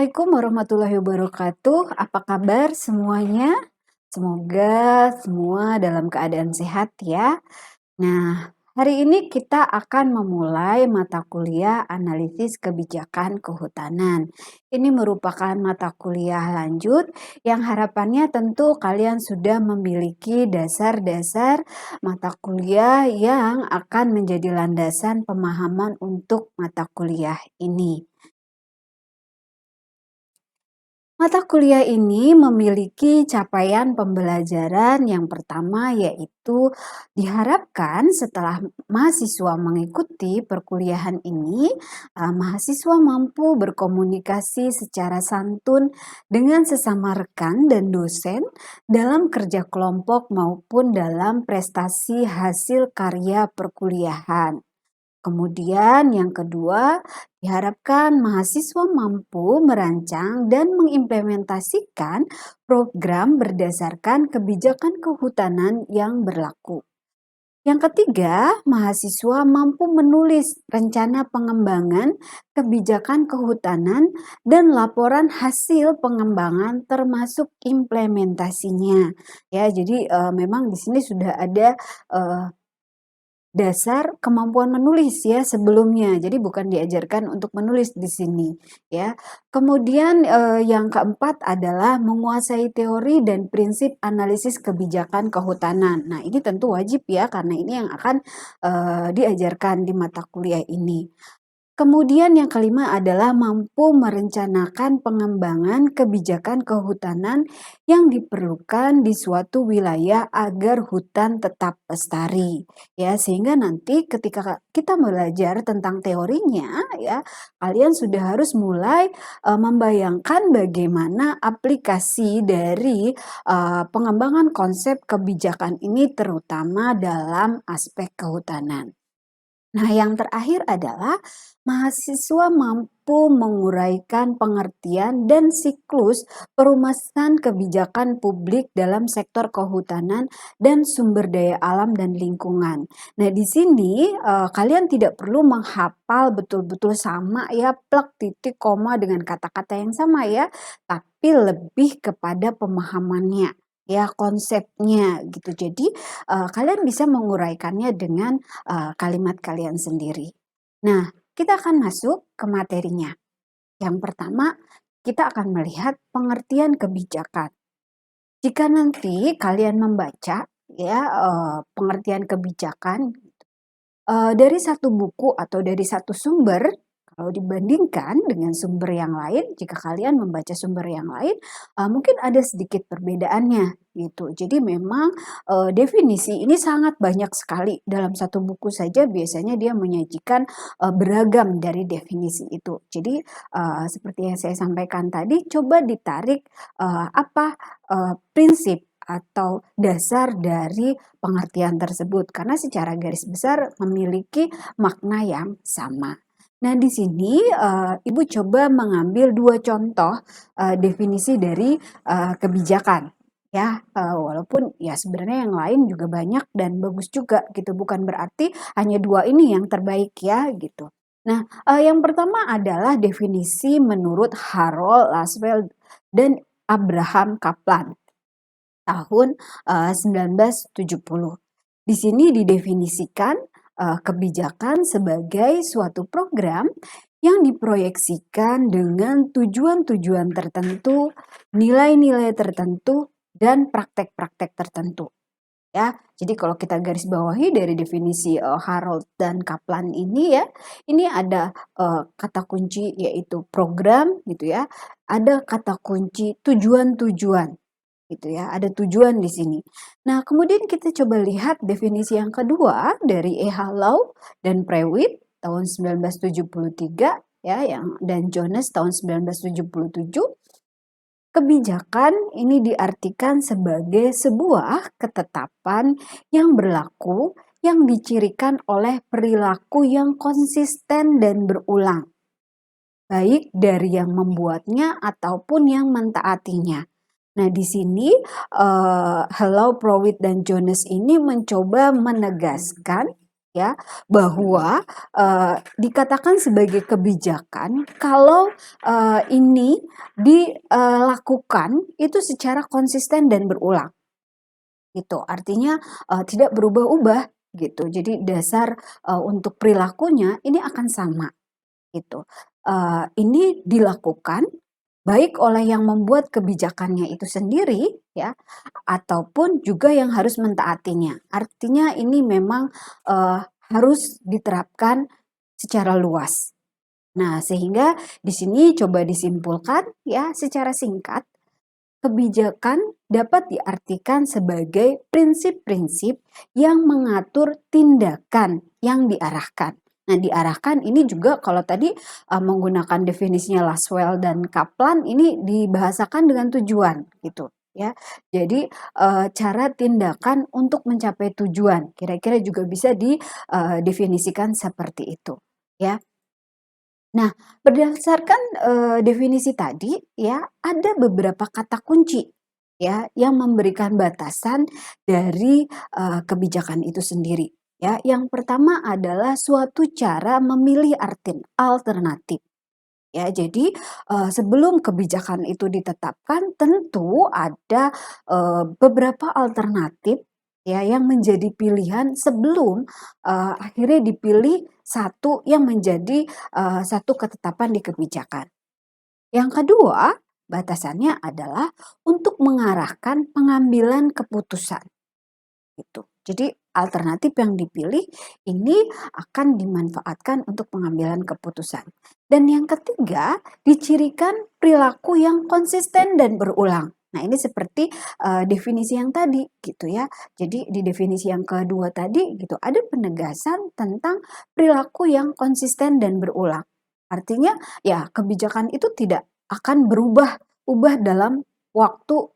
Assalamualaikum warahmatullahi wabarakatuh. Apa kabar semuanya? Semoga semua dalam keadaan sehat ya. Nah, hari ini kita akan memulai mata kuliah analisis kebijakan kehutanan. Ini merupakan mata kuliah lanjut yang harapannya tentu kalian sudah memiliki dasar-dasar mata kuliah yang akan menjadi landasan pemahaman untuk mata kuliah ini. Mata kuliah ini memiliki capaian pembelajaran yang pertama yaitu diharapkan setelah mahasiswa mengikuti perkuliahan ini, mahasiswa mampu berkomunikasi secara santun dengan sesama rekan dan dosen dalam kerja kelompok maupun dalam prestasi hasil karya perkuliahan. Kemudian yang kedua, diharapkan mahasiswa mampu merancang dan mengimplementasikan program berdasarkan kebijakan kehutanan yang berlaku. Yang ketiga, mahasiswa mampu menulis rencana pengembangan kebijakan kehutanan dan laporan hasil pengembangan termasuk implementasinya. Ya, jadi memang di sini sudah ada dasar kemampuan menulis ya sebelumnya. Jadi bukan diajarkan untuk menulis di sini ya. Kemudian yang keempat adalah menguasai teori dan prinsip analisis kebijakan kehutanan. Nah, ini tentu wajib ya karena ini yang akan diajarkan di mata kuliah ini. Kemudian yang kelima adalah mampu merencanakan pengembangan kebijakan kehutanan yang diperlukan di suatu wilayah agar hutan tetap lestari. Ya, sehingga nanti ketika kita belajar tentang teorinya ya, kalian sudah harus mulai membayangkan bagaimana aplikasi dari pengembangan konsep kebijakan ini terutama dalam aspek kehutanan. Nah, yang terakhir adalah mahasiswa mampu menguraikan pengertian dan siklus perumasan kebijakan publik dalam sektor kehutanan dan sumber daya alam dan lingkungan. Nah, di sini kalian tidak perlu menghafal betul-betul sama ya, plak, titik, koma dengan kata-kata yang sama ya, tapi lebih kepada pemahamannya. Ya, konsepnya gitu. Jadi kalian bisa menguraikannya dengan kalimat kalian sendiri. Nah, kita akan masuk ke materinya. Yang pertama, kita akan melihat pengertian kebijakan. Jika nanti kalian membaca ya pengertian kebijakan dari satu buku atau dari satu sumber, kalau dibandingkan dengan sumber yang lain, jika kalian membaca sumber yang lain, mungkin ada sedikit perbedaannya gitu. Jadi memang definisi ini sangat banyak sekali dalam satu buku saja biasanya dia menyajikan beragam dari definisi itu. Jadi seperti yang saya sampaikan tadi, coba ditarik apa prinsip atau dasar dari pengertian tersebut karena secara garis besar memiliki makna yang sama. Nah, di sini Ibu coba mengambil dua contoh definisi dari kebijakan. Ya, walaupun ya sebenarnya yang lain juga banyak dan bagus juga gitu, bukan berarti hanya dua ini yang terbaik ya gitu. Nah, yang pertama adalah definisi menurut Harold Laswell dan Abraham Kaplan tahun 1970. Di sini didefinisikan kebijakan sebagai suatu program yang diproyeksikan dengan tujuan-tujuan tertentu, nilai-nilai tertentu, dan praktek-praktek tertentu. Ya, jadi kalau kita garis bawahi dari definisi Harold dan Kaplan ini ya, ini ada kata kunci yaitu program gitu ya, ada kata kunci tujuan-tujuan gitu ya, ada tujuan di sini. Nah, kemudian kita coba lihat definisi yang kedua dari E. Hallow dan Prewitt tahun 1973 ya, dan Jones tahun 1977. Kebijakan ini diartikan sebagai sebuah ketetapan yang berlaku yang dicirikan oleh perilaku yang konsisten dan berulang, baik dari yang membuatnya ataupun yang mentaatinya. Nah, di sini Hallow, Prewitt, dan Jones ini mencoba menegaskan ya, bahwa, dikatakan sebagai kebijakan kalau, ini dilakukan itu secara konsisten dan berulang, gitu. Artinya, tidak berubah-ubah, gitu. Jadi dasar, untuk perilakunya ini akan sama, gitu. Ini dilakukan baik oleh yang membuat kebijakannya itu sendiri ya, ataupun juga yang harus mentaatinya. Artinya ini memang, harus diterapkan secara luas. Nah, sehingga di sini coba disimpulkan ya secara singkat, kebijakan dapat diartikan sebagai prinsip-prinsip yang mengatur tindakan yang diarahkan. Nah, diarahkan ini juga kalau tadi menggunakan definisinya Laswell dan Kaplan ini dibahasakan dengan tujuan gitu ya. Jadi cara tindakan untuk mencapai tujuan kira-kira juga bisa didefinisikan seperti itu ya. Nah, berdasarkan, definisi tadi ya, ada beberapa kata kunci ya, yang memberikan batasan dari, kebijakan itu sendiri ya. Yang pertama adalah suatu cara memilih alternatif. Ya, jadi, sebelum kebijakan itu ditetapkan tentu ada, beberapa alternatif ya yang menjadi pilihan sebelum, akhirnya dipilih satu yang menjadi, satu ketetapan di kebijakan. Yang kedua, batasannya adalah untuk mengarahkan pengambilan keputusan. Gitu. Jadi alternatif yang dipilih ini akan dimanfaatkan untuk pengambilan keputusan. Dan yang ketiga, dicirikan perilaku yang konsisten dan berulang. Nah, ini seperti definisi yang tadi gitu ya. Jadi di definisi yang kedua tadi gitu ada penegasan tentang perilaku yang konsisten dan berulang. Artinya ya kebijakan itu tidak akan berubah dalam waktu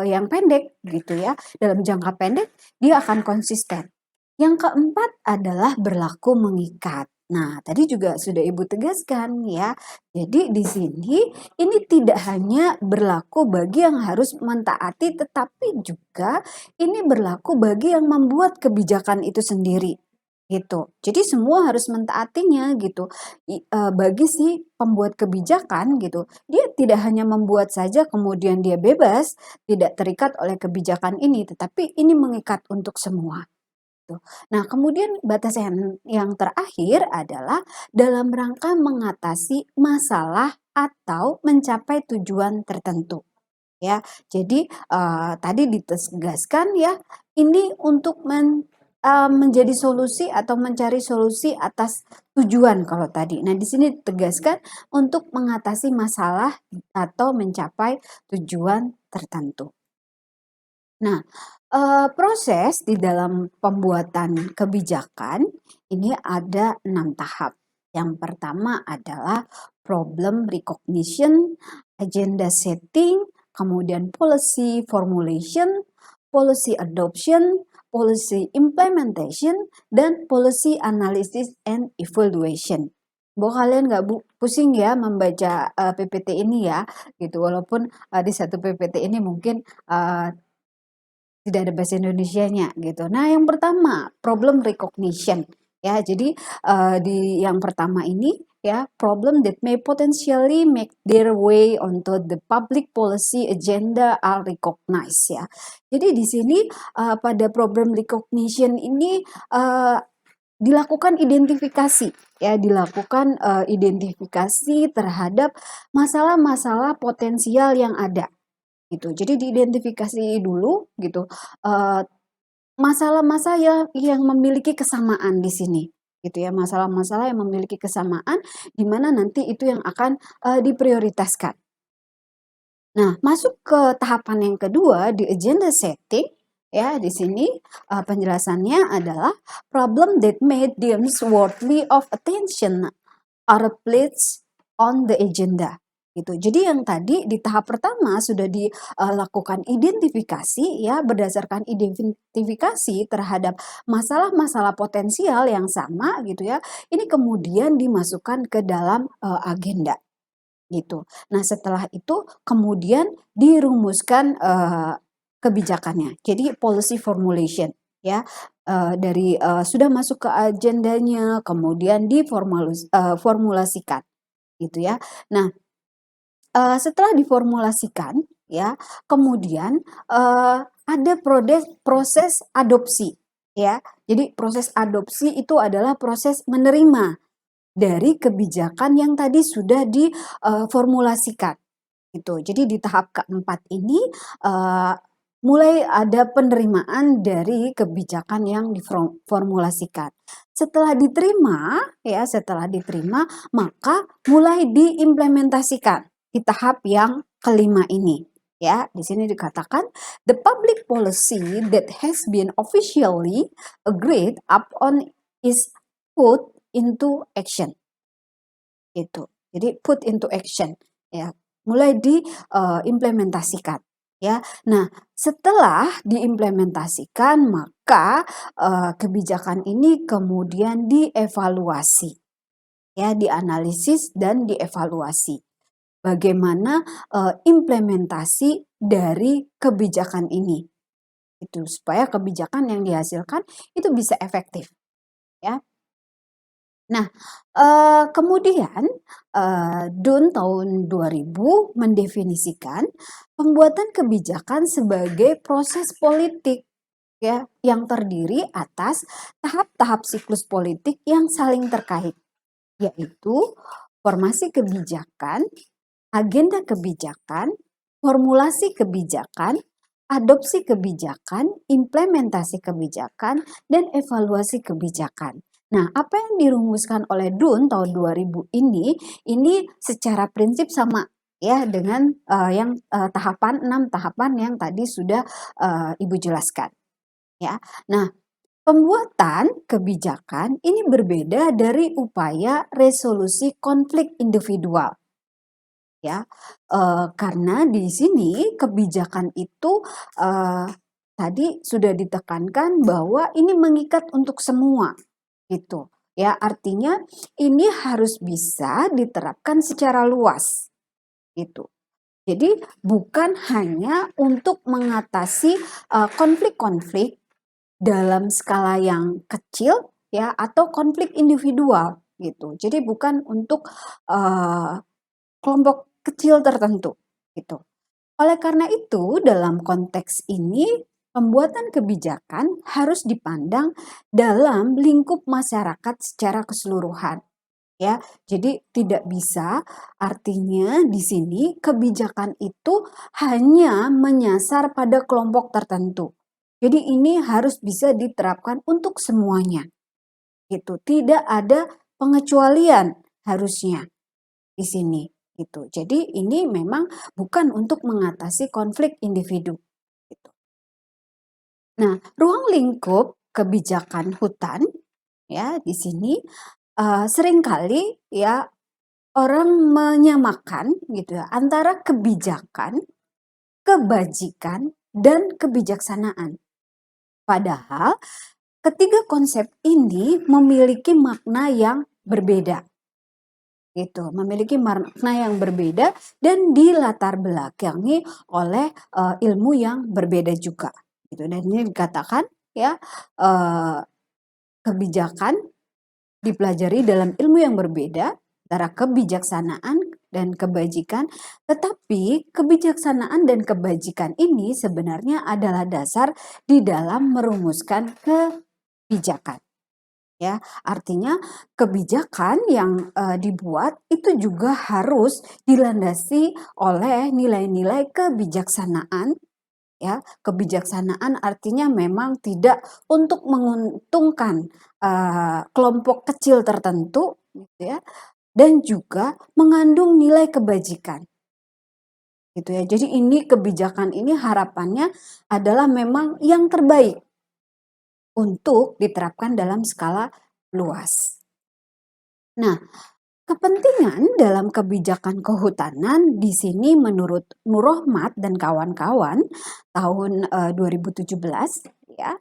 yang pendek gitu ya. Dalam jangka pendek dia akan konsisten. Yang keempat adalah berlaku mengikat. Nah, tadi juga sudah Ibu tegaskan ya. Jadi di sini ini tidak hanya berlaku bagi yang harus mentaati tetapi juga ini berlaku bagi yang membuat kebijakan itu sendiri. Gitu. Jadi semua harus mentaatinya gitu. Bagi si pembuat kebijakan gitu, dia tidak hanya membuat saja kemudian dia bebas, tidak terikat oleh kebijakan ini, tetapi ini mengikat untuk semua. Tuh. Nah, kemudian batasan yang terakhir adalah dalam rangka mengatasi masalah atau mencapai tujuan tertentu. Ya, jadi tadi ditegaskan ya, ini untuk menjadi solusi atau mencari solusi atas tujuan kalau tadi. Nah, di sini ditegaskan untuk mengatasi masalah atau mencapai tujuan tertentu. Nah, proses di dalam pembuatan kebijakan ini ada 6 tahap. Yang pertama adalah problem recognition, agenda setting, kemudian policy formulation, policy adoption, policy implementation, dan policy analysis and evaluation. Kalian nggak pusing ya membaca PPT ini ya, gitu. Walaupun di satu PPT ini mungkin tidak ada bahasa Indonesianya gitu. Nah, yang pertama problem recognition ya. Jadi di yang pertama ini ya problem that may potentially make their way onto the public policy agenda are recognized ya. Jadi di sini pada problem recognition ini dilakukan identifikasi ya, dilakukan identifikasi terhadap masalah-masalah potensial yang ada gitu. Jadi diidentifikasi dulu gitu, masalah-masalah yang memiliki kesamaan di sini gitu ya, masalah-masalah yang memiliki kesamaan di mana nanti itu yang akan, diprioritaskan. Nah, masuk ke tahapan yang kedua di agenda setting ya, di sini, penjelasannya adalah problem that made them worthy of attention are placed on the agenda gitu. Jadi yang tadi di tahap pertama sudah dilakukan identifikasi ya, berdasarkan identifikasi terhadap masalah-masalah potensial yang sama gitu ya. Ini kemudian dimasukkan ke dalam agenda gitu. Nah, setelah itu kemudian dirumuskan kebijakannya. Jadi policy formulation ya. sudah masuk ke agendanya, kemudian formulasikan gitu ya. Nah, setelah diformulasikan ya, kemudian, ada proses adopsi ya. Jadi proses adopsi itu adalah proses menerima dari kebijakan yang tadi sudah diformulasikan gitu. Jadi di tahap keempat ini, eee, mulai ada penerimaan dari kebijakan yang diformulasikan. Setelah diterima, maka mulai diimplementasikan di tahap yang kelima ini, ya. Di sini dikatakan, "The public policy that has been officially agreed upon is put into action." Gitu. Jadi put into action, ya. Mulai diimplementasikan, ya. Nah, setelah diimplementasikan maka, kebijakan ini kemudian dievaluasi, ya, dianalisis dan dievaluasi. Bagaimana, implementasi dari kebijakan ini, itu supaya kebijakan yang dihasilkan itu bisa efektif, ya. Nah, kemudian, Dunn tahun 2000 mendefinisikan pembuatan kebijakan sebagai proses politik ya, yang terdiri atas tahap-tahap siklus politik yang saling terkait, yaitu formasi kebijakan, agenda kebijakan, formulasi kebijakan, adopsi kebijakan, implementasi kebijakan, dan evaluasi kebijakan. Nah, apa yang dirumuskan oleh Dunn tahun 2000 ini secara prinsip sama ya dengan yang tahapan 6 tahapan yang tadi sudah Ibu jelaskan ya. Nah, pembuatan kebijakan ini berbeda dari upaya resolusi konflik individual ya, karena di sini kebijakan itu, tadi sudah ditekankan bahwa ini mengikat untuk semua, gitu. Ya, artinya ini harus bisa diterapkan secara luas, gitu. Jadi bukan hanya untuk mengatasi, konflik-konflik dalam skala yang kecil ya, atau konflik individual, gitu. Jadi bukan untuk, kelompok kecil tertentu, gitu. Oleh karena itu, dalam konteks ini, pembuatan kebijakan harus dipandang dalam lingkup masyarakat secara keseluruhan, ya. Jadi tidak bisa, artinya di sini kebijakan itu hanya menyasar pada kelompok tertentu. Jadi ini harus bisa diterapkan untuk semuanya, gitu. Tidak ada pengecualian harusnya di sini gitu. Jadi ini memang bukan untuk mengatasi konflik individu gitu. Nah, ruang lingkup kebijakan hutan ya di sini seringkali ya orang menyamakan gitu ya antara kebijakan, kebajikan dan kebijaksanaan. Padahal ketiga konsep ini memiliki makna yang berbeda. Gitu, memiliki makna yang berbeda dan dilatar belakangi oleh, ilmu yang berbeda juga, gitu. Dan ini dikatakan ya, eee, kebijakan dipelajari dalam ilmu yang berbeda antara kebijaksanaan dan kebajikan, tetapi kebijaksanaan dan kebajikan ini sebenarnya adalah dasar di dalam merumuskan kebijakan. Ya, artinya kebijakan yang, dibuat itu juga harus dilandasi oleh nilai-nilai kebijaksanaan, ya. Kebijaksanaan artinya memang tidak untuk menguntungkan, kelompok kecil tertentu, gitu ya, dan juga mengandung nilai kebajikan, gitu ya. Jadi ini kebijakan ini harapannya adalah memang yang terbaik untuk diterapkan dalam skala luas. Nah, kepentingan dalam kebijakan kehutanan di sini menurut Nur Rohmat dan kawan-kawan tahun 2017 ya,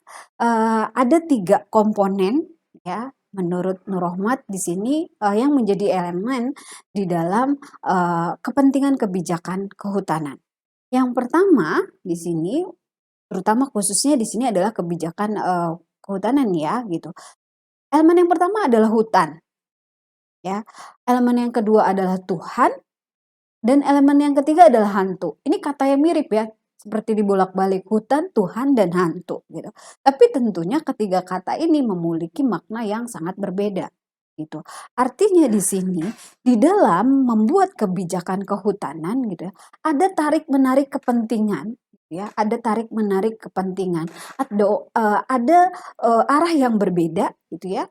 ada 3 komponen ya menurut Nur Rohmat di sini yang menjadi elemen di dalam kepentingan kebijakan kehutanan. Yang pertama di sini terutama khususnya di sini adalah kebijakan kehutanan ya gitu. Elemen yang pertama adalah hutan ya. Elemen yang kedua adalah Tuhan dan elemen yang ketiga adalah hantu. Ini kata yang mirip ya, seperti dibolak-balik hutan, Tuhan, dan hantu gitu. Tapi tentunya ketiga kata ini memiliki makna yang sangat berbeda gitu. Artinya di sini di dalam membuat kebijakan kehutanan gitu ya, ada tarik-menarik kepentingan ya, ada tarik-menarik kepentingan, ada arah yang berbeda gitu ya.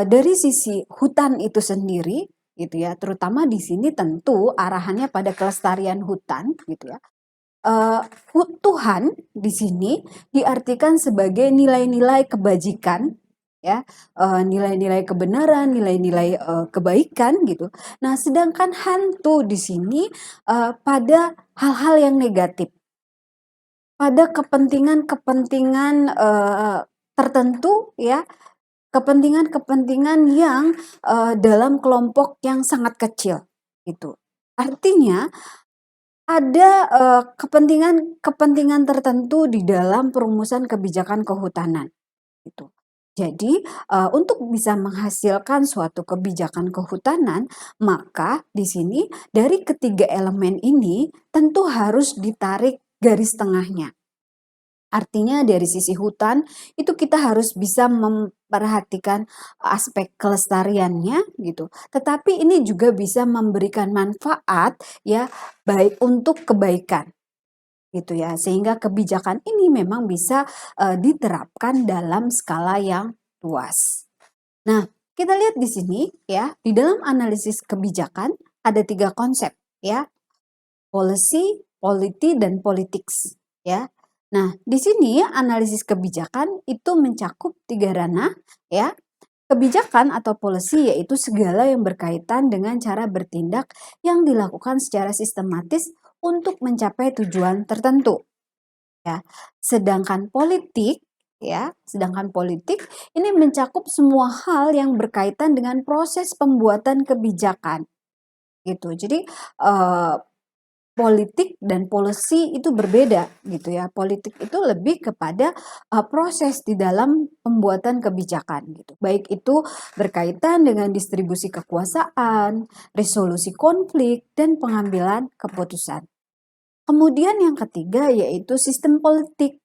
Dari sisi hutan itu sendiri gitu ya, terutama di sini tentu arahannya pada kelestarian hutan gitu ya. Eee, Tuhan di sini diartikan sebagai nilai-nilai kebajikan ya, nilai-nilai kebenaran, nilai-nilai kebaikan gitu. Nah, sedangkan hantu di sini pada hal-hal yang negatif, pada kepentingan-kepentingan tertentu ya, kepentingan-kepentingan yang dalam kelompok yang sangat kecil, gitu. Artinya ada kepentingan-kepentingan tertentu di dalam perumusan kebijakan kehutanan, gitu. Jadi untuk bisa menghasilkan suatu kebijakan kehutanan, maka di sini dari ketiga elemen ini tentu harus ditarik garis tengahnya. Artinya dari sisi hutan itu kita harus bisa memperhatikan aspek kelestariannya gitu. Tetapi ini juga bisa memberikan manfaat ya baik untuk kebaikan gitu ya. Sehingga kebijakan ini memang bisa diterapkan dalam skala yang luas. Nah, kita lihat di sini ya, di dalam analisis kebijakan ada tiga konsep ya, policy, polity, dan politics ya. Nah, di sini analisis kebijakan itu mencakup tiga ranah ya. Kebijakan atau policy yaitu segala yang berkaitan dengan cara bertindak yang dilakukan secara sistematis untuk mencapai tujuan tertentu ya. Sedangkan politik ini mencakup semua hal yang berkaitan dengan proses pembuatan kebijakan gitu. Jadi politik dan policy itu berbeda gitu ya. Politik itu lebih kepada proses di dalam pembuatan kebijakan gitu. Baik itu berkaitan dengan distribusi kekuasaan, resolusi konflik, dan pengambilan keputusan. Kemudian yang ketiga yaitu sistem politik,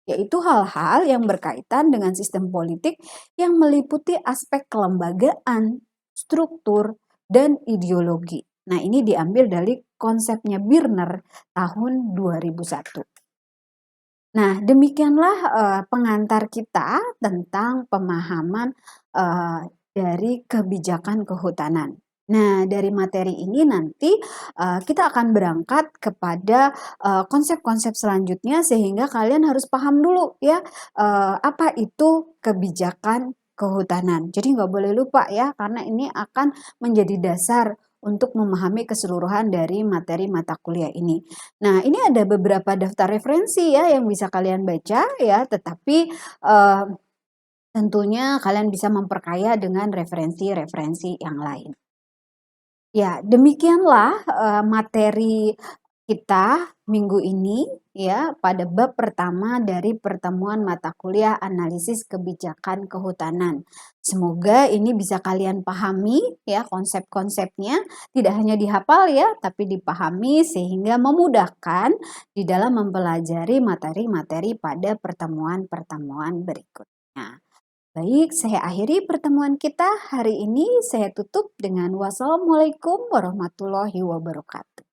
yaitu hal-hal yang berkaitan dengan sistem politik yang meliputi aspek kelembagaan, struktur, dan ideologi. Nah, ini diambil dari konsepnya Birner tahun 2001. Nah, demikianlah pengantar kita tentang pemahaman dari kebijakan kehutanan. Nah, dari materi ini nanti kita akan berangkat kepada konsep-konsep selanjutnya sehingga kalian harus paham dulu ya apa itu kebijakan kehutanan. Jadi nggak boleh lupa ya karena ini akan menjadi dasar untuk memahami keseluruhan dari materi mata kuliah ini. Nah, ini ada beberapa daftar referensi ya yang bisa kalian baca ya, tetapi tentunya kalian bisa memperkaya dengan referensi-referensi yang lain. Ya, demikianlah materi kita minggu ini ya pada bab pertama dari pertemuan mata kuliah analisis kebijakan kehutanan. Semoga ini bisa kalian pahami ya konsep-konsepnya, tidak hanya dihafal ya, tapi dipahami sehingga memudahkan di dalam mempelajari materi-materi pada pertemuan-pertemuan berikutnya. Baik, saya akhiri pertemuan kita hari ini. Saya tutup dengan wassalamualaikum warahmatullahi wabarakatuh.